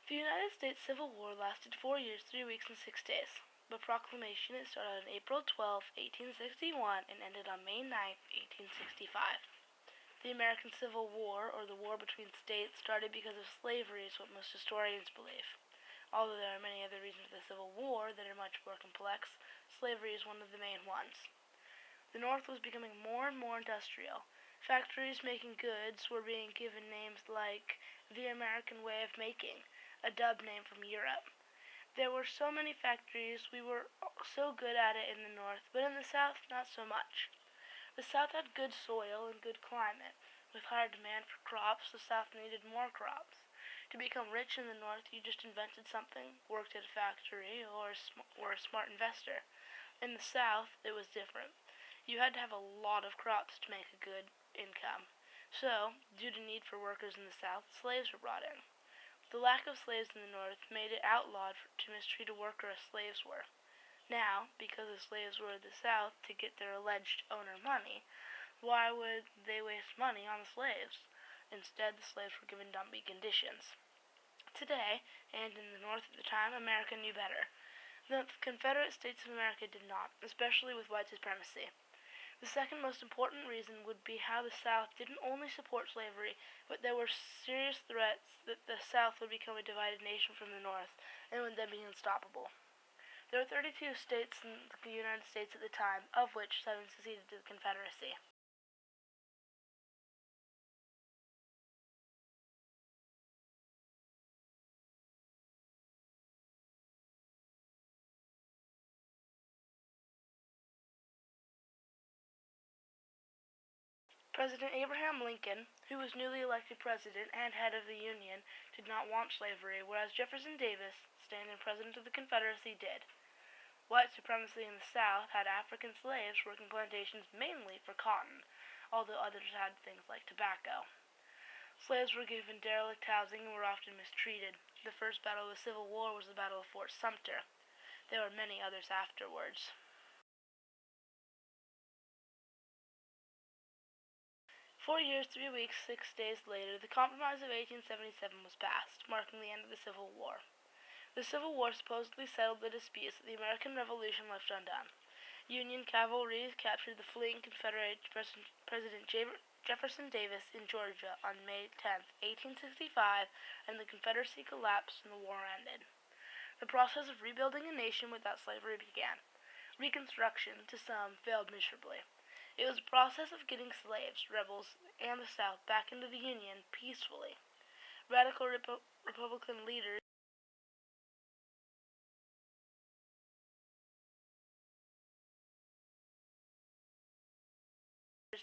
The United States Civil War lasted 4 years, 3 weeks, and 6 days. By proclamation, it started on April 12, 1861, and ended on May 9, 1865. The American Civil War, or the war between states, started because of slavery, is what most historians believe. Although there are many other reasons for the Civil War that are much more complex, slavery is one of the main ones. The North was becoming more and more industrial. Factories making goods were being given names like the American Way of Making, a dub name from Europe. There were so many factories, we were so good at it in the North, but in the South, not so much. The South had good soil and good climate. With higher demand for crops, the South needed more crops. To become rich in the North, you just invented something, worked at a factory, or were a smart investor. In the South, it was different. You had to have a lot of crops to make a good income. So, due to need for workers in the South, slaves were brought in. The lack of slaves in the North made it outlawed to mistreat a worker as slaves were. Now, because the slaves were in the South to get their alleged owner money, why would they waste money on the slaves? Instead, the slaves were given dumpy conditions. Today, and in the North at the time, America knew better. The Confederate States of America did not, especially with white supremacy. The second most important reason would be how the South didn't only support slavery, but there were serious threats that the South would become a divided nation from the North, and would then be unstoppable. There were 32 states in the United States at the time, of which 7 seceded to the Confederacy. President Abraham Lincoln, who was newly elected president and head of the Union, did not want slavery, whereas Jefferson Davis, standing president of the Confederacy, did. White supremacy in the South had African slaves working plantations mainly for cotton, although others had things like tobacco. Slaves were given derelict housing and were often mistreated. The first battle of the Civil War was the Battle of Fort Sumter. There were many others afterwards. 4 years, 3 weeks, 6 days later, the Compromise of 1877 was passed, marking the end of the Civil War. The Civil War supposedly settled the disputes that the American Revolution left undone. Union cavalry captured the fleeing Confederate President Jefferson Davis in Georgia on May 10, 1865, and the Confederacy collapsed and the war ended. The process of rebuilding a nation without slavery began. Reconstruction, to some, failed miserably. It was a process of getting slaves, rebels, and the South back into the Union peacefully. Radical Republican leaders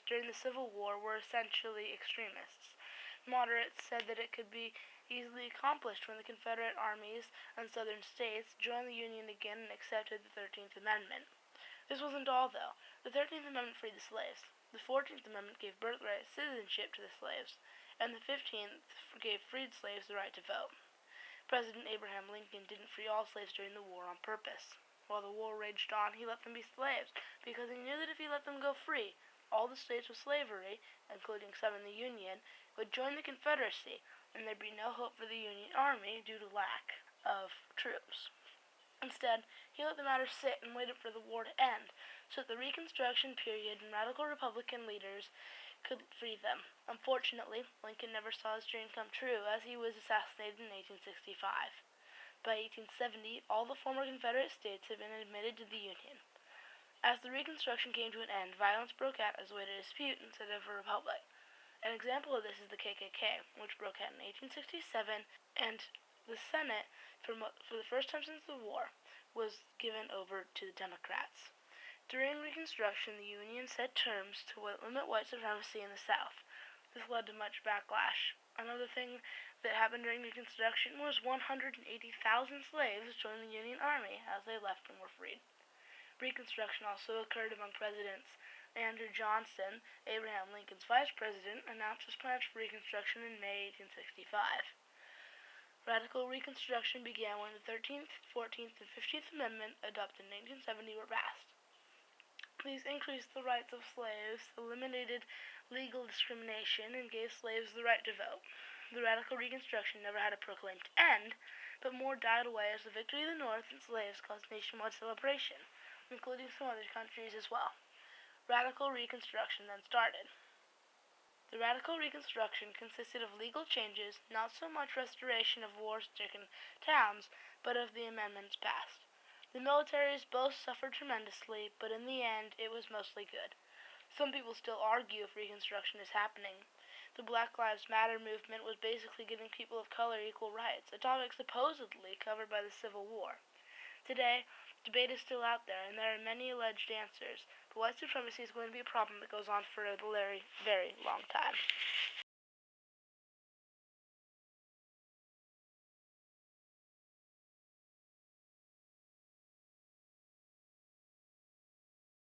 during the Civil War were essentially extremists. Moderates said that it could be easily accomplished when the Confederate armies and southern states joined the Union again and accepted the 13th Amendment. This wasn't all, though. The 13th Amendment freed the slaves. The 14th Amendment gave birthright citizenship to the slaves, and the 15th gave freed slaves the right to vote. President Abraham Lincoln didn't free all slaves during the war on purpose. While the war raged on, he let them be slaves, because he knew that if he let them go free, all the states with slavery, including some in the Union, would join the Confederacy, and there'd be no hope for the Union Army due to lack of troops. Instead, he let the matter sit and waited for the war to end, so that the Reconstruction period and radical Republican leaders could free them. Unfortunately, Lincoln never saw his dream come true, as he was assassinated in 1865. By 1870, all the former Confederate states had been admitted to the Union. As the Reconstruction came to an end, violence broke out as a way to dispute instead of a republic. An example of this is the KKK, which broke out in 1867, and the Senate, for the first time since the war, was given over to the Democrats. During Reconstruction, the Union set terms to limit white supremacy in the South. This led to much backlash. Another thing that happened during Reconstruction was 180,000 slaves joined the Union Army as they left and were freed. Reconstruction also occurred among presidents. Andrew Johnson, Abraham Lincoln's vice president, announced his plans for Reconstruction in May 1865. Radical Reconstruction began when the 13th, 14th, and 15th Amendment, adopted in 1870, were passed. These increased the rights of slaves, eliminated legal discrimination, and gave slaves the right to vote. The radical Reconstruction never had a proclaimed end, but more died away as the victory of the North and slaves caused nationwide celebration, including some other countries as well. Radical Reconstruction then started. The Radical Reconstruction consisted of legal changes, not so much restoration of war-stricken towns, but of the amendments passed. The militaries both suffered tremendously, but in the end it was mostly good. Some people still argue if Reconstruction is happening. The Black Lives Matter movement was basically giving people of color equal rights, a topic supposedly covered by the Civil War. Today, debate is still out there, and there are many alleged answers, but white supremacy is going to be a problem that goes on for a very, very long time.